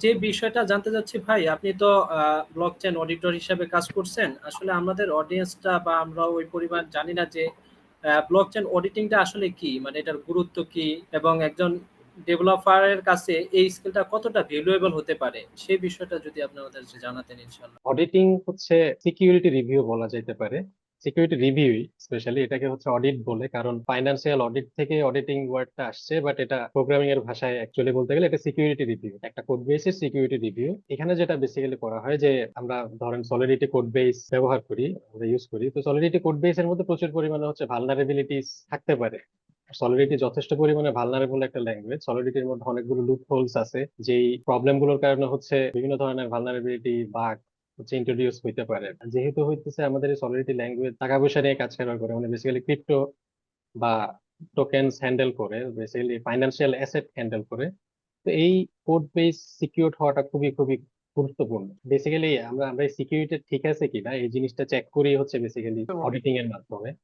যে বিষয়টা জানতে চাচ্ছি ভাই, আপনি তো ব্লকচেন অডিটর হিসেবে কাজ করছেন। আসলে আমাদের অডিয়েন্সটা বা আমরা ওই পরিমাণ জানি না যে ব্লকচেন অডিটিংটা আসলে কি, মানে এটার গুরুত্ব কি, এবং একজন ডেভেলপারের কাছে এই স্কিলটা কতটা ভ্যালুয়েবল হতে পারে, সেই বিষয়টা যদি আপনি আমাদের জানাতেন ইনশাল্লাহ। অডিটিং হচ্ছে সিকিউরিটি রিভিউ বলা যেতে পারে। সিকিউরিটি রিভিউ স্পেশালি এটাকে হচ্ছে অডিট বলে, কারণ ফাইন্যান্সিয়াল অডিট থেকে অডিটিং ওয়ার্ডটা আসছে, বাট এটা প্রোগ্রামিং এর ভাষায় অ্যাকচুয়ালি বলতে গেলে এটা সিকিউরিটি রিভিউ, একটা কোড বেসের সিকিউরিটি রিভিউ। এখানে যেটা বেসিক্যালি করা হয় যে আমরা ধরেন সলিডিটি কোড বেস ব্যবহার করি, আমরা ইউজ করি, তো সলিডিটি কোড বেস এর মধ্যে প্রচুর পরিমাণে হচ্ছে ভালনারেবিলিটিস থাকতে পারে। সলিডিটি যথেষ্ট পরিমাণে ভালনারেবল একটা ল্যাঙ্গুয়েজ। সলিডিটির মধ্যে অনেকগুলো লুপ হোলস আছে, যেই প্রবলেম গুলোর কারণে হচ্ছে বিভিন্ন ধরনের ভালনারেবিলিটি বাগ হচ্ছে ইন্ট্রোডিউস হইতে পারে। যেহেতু হইতেছে আমাদের এই সলিডিটি ল্যাঙ্গুয়েজ টাকা পয়সা নিয়ে কাজ করার করে, মানে বেসিক্যালি ক্রিপ্টো বা টোকেনস হ্যান্ডেল করে, বেসিক্যালি ফাইন্যান্সিয়াল অ্যাসেট হ্যান্ডেল করে। তো এই কোড বেস সিকিউর হওয়াটা খুবই খুবই গুরুত্বপূর্ণ। বেসিক্যালি আমরা আমরা সিকিউরিটি ঠিক আছে কিনা এই জিনিসটা চেক করি হচ্ছে বেসিক্যালি অডিটিং এর মাধ্যমে।